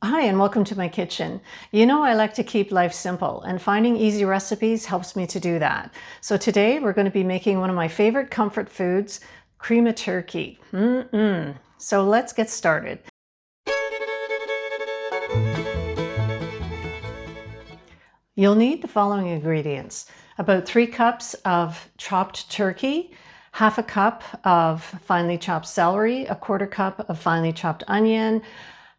Hi, and welcome to my kitchen. You know, I like to keep life simple, and finding easy recipes helps me to do that. So today we're going to be making one of my favorite comfort foods, cream of turkey. So let's get started. You'll need the following ingredients: about 3 cups of chopped turkey, half a cup of finely chopped celery, a quarter cup of finely chopped onion,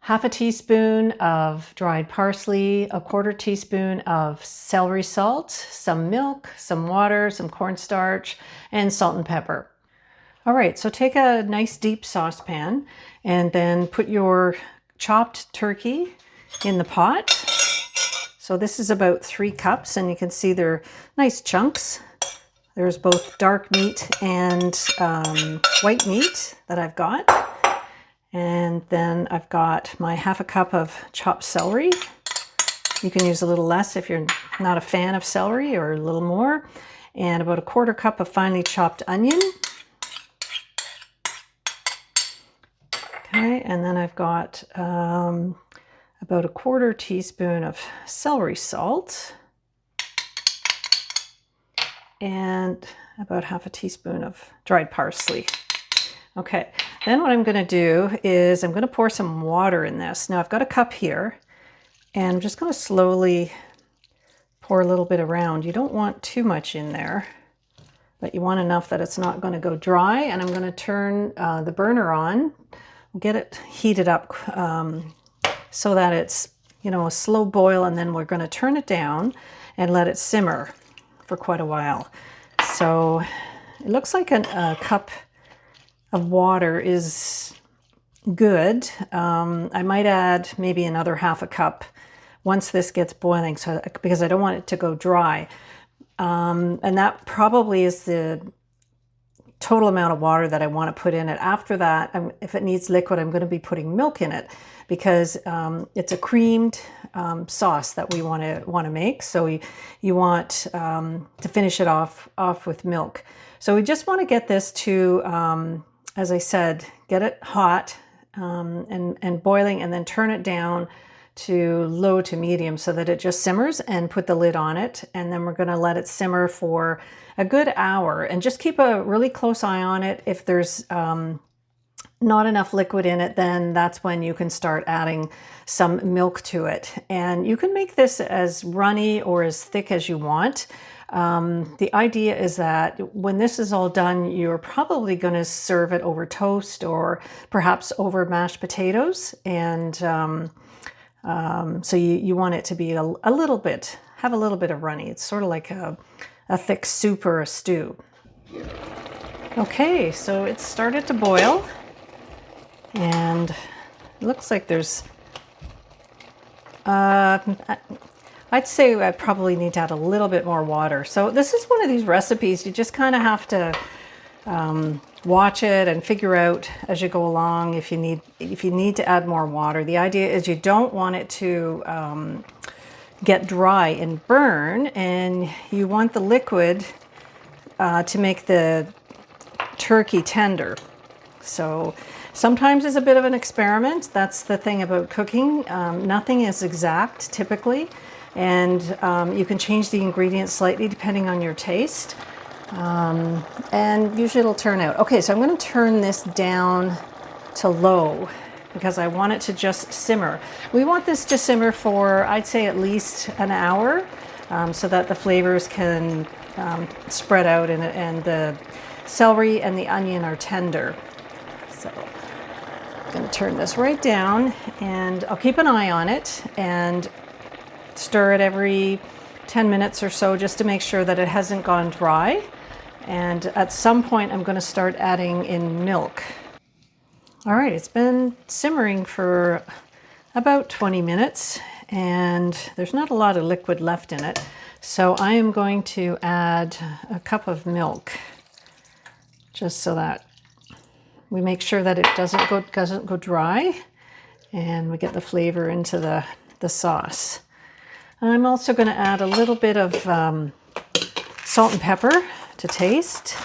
half a teaspoon of dried parsley, a quarter teaspoon of celery salt, some milk, some water, some cornstarch, and salt and pepper. All right, so take a nice deep saucepan and then put your chopped turkey in the pot. So this is about 3 cups, and you can see they're nice chunks. There's both dark meat and white meat that I've got. And then I've got my half a cup of chopped celery. You can use a little less if you're not a fan of celery, or a little more. And about a quarter cup of finely chopped onion. Okay, and then I've got about a quarter teaspoon of celery salt. And about half a teaspoon of dried parsley. Okay, then what I'm going to do is I'm going to pour some water in this. Now I've got a cup here, and I'm just going to slowly pour a little bit around. You don't want too much in there, but you want enough that it's not going to go dry. And I'm going to turn the burner on, get it heated up so that it's, you know, a slow boil, and then we're going to turn it down and let it simmer for quite a while. So it looks like a cup of water is good. I might add maybe another half a cup once this gets boiling, so because I don't want it to go dry. And that probably is the total amount of water that I want to put in it. After that, if it needs liquid, I'm going to be putting milk in it, because it's a creamed sauce that we want to make. So you want to finish it off with milk. So we just want to get this to as I said, get it hot and boiling, and then turn it down to low to medium so that it just simmers, and put the lid on it. And then we're going to let it simmer for a good hour, and just keep a really close eye on it. If there's not enough liquid in it, then that's when you can start adding some milk to it. And you can make this as runny or as thick as you want. The idea is that when this is all done, you're probably going to serve it over toast, or perhaps over mashed potatoes. And so you want it to be have a little bit of runny. It's sort of like a thick soup or a stew. Okay, so it's started to boil, and it looks like there's I'd say I probably need to add a little bit more water. So this is one of these recipes you just kind of have to watch it and figure out as you go along if you need to add more water. The idea is you don't want it to get dry and burn, and you want the liquid to make the turkey tender. So sometimes it's a bit of an experiment. That's the thing about cooking. Nothing is exact typically. And you can change the ingredients slightly depending on your taste. And usually it'll turn out. Okay, so I'm going to turn this down to low, because I want it to just simmer. We want this to simmer for, I'd say, at least an hour, so that the flavors can spread out, and the celery and the onion are tender. So I'm going to turn this right down, and I'll keep an eye on it and stir it every 10 minutes or so, just to make sure that it hasn't gone dry. And at some point I'm going to start adding in milk. All right, it's been simmering for about 20 minutes, and there's not a lot of liquid left in it. So I am going to add a cup of milk, just so that we make sure that it doesn't go dry, and we get the flavor into the sauce. I'm also going to add a little bit of salt and pepper to taste.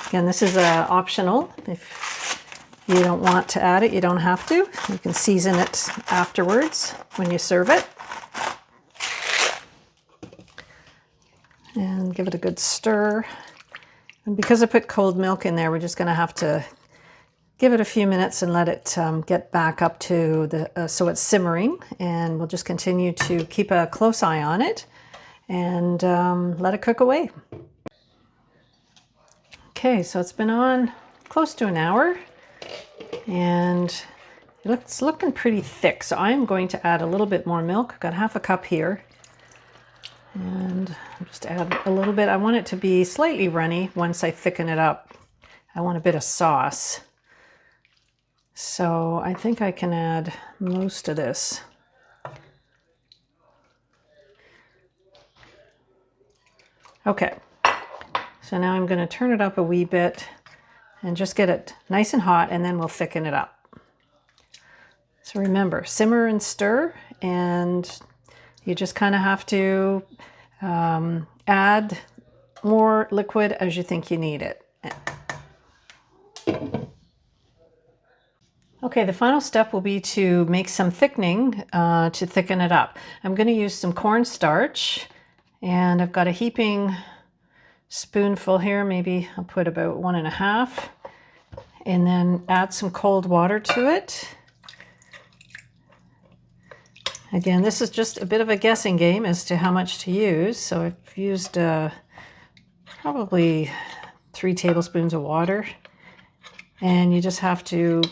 Again, this is optional. If you don't want to add it, you don't have to. You can season it afterwards when you serve it. And give it a good stir. And because I put cold milk in there, we're just going to have to give it a few minutes and let it get back up to the so it's simmering. And we'll just continue to keep a close eye on it and let it cook away. Okay, so it's been on close to an hour. And it's looking pretty thick, so I'm going to add a little bit more milk. I've got half a cup here, and I'll just add a little bit. I want it to be slightly runny once I thicken it up. I want a bit of sauce, so I think I can add most of this. Okay, so now I'm going to turn it up a wee bit and just get it nice and hot, and then we'll thicken it up. So remember, simmer and stir, and you just kind of have to add more liquid as you think you need it. Okay, the final step will be to make some thickening to thicken it up. I'm going to use some cornstarch, and I've got a heaping spoonful here. Maybe I'll put about 1.5, and then add some cold water to it. Again, this is just a bit of a guessing game as to how much to use. So I've used probably 3 tablespoons of water, and you just have to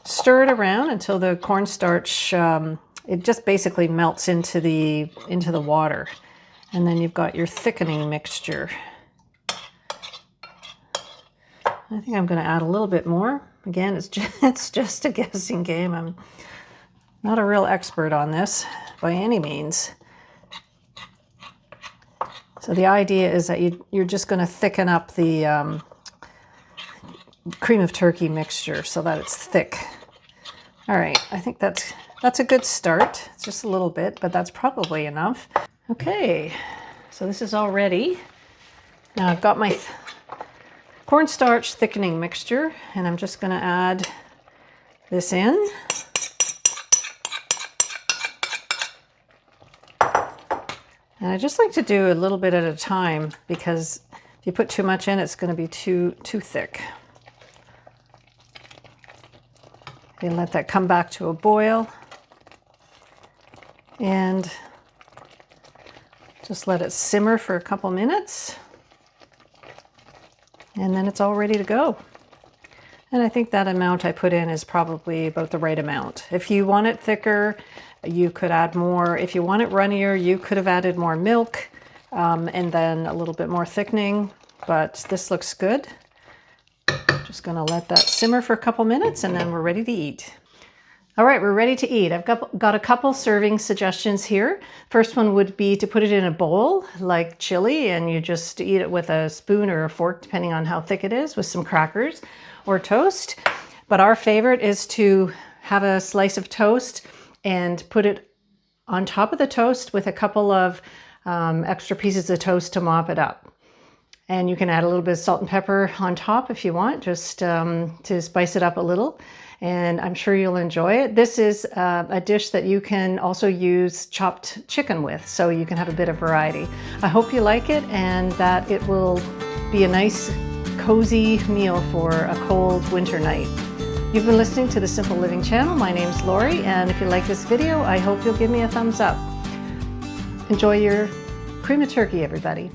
stir it around until the cornstarch it just basically melts into the water. And then you've got your thickening mixture. I think I'm going to add a little bit more. Again, it's just a guessing game. I'm not a real expert on this by any means. So the idea is that you're just going to thicken up the cream of turkey mixture so that it's thick. All right, I think that's a good start. It's just a little bit, but that's probably enough. Okay, so this is all ready. Now I've got my cornstarch thickening mixture, and I'm just going to add this in. And I just like to do a little bit at a time, because if you put too much in, it's going to be too thick. You let that come back to a boil, and just let it simmer for a couple minutes, and then it's all ready to go. And I think that amount I put in is probably about the right amount. If you want it thicker, you could add more. If you want it runnier, you could have added more milk and then a little bit more thickening, but this looks good. Just gonna let that simmer for a couple minutes, and then we're ready to eat. All right, we're ready to eat. I've got a couple serving suggestions here. First one would be to put it in a bowl like chili, and you just eat it with a spoon or a fork, depending on how thick it is, with some crackers or toast. But our favorite is to have a slice of toast and put it on top of the toast with a couple of extra pieces of toast to mop it up. And you can add a little bit of salt and pepper on top if you want, just to spice it up a little. And I'm sure you'll enjoy it. This is a dish that you can also use chopped chicken with, so you can have a bit of variety. I hope you like it, and that it will be a nice, cozy meal for a cold winter night. You've been listening to the Simple Living channel. My name's Lori, and if you like this video, I hope you'll give me a thumbs up. Enjoy your cream of turkey, everybody.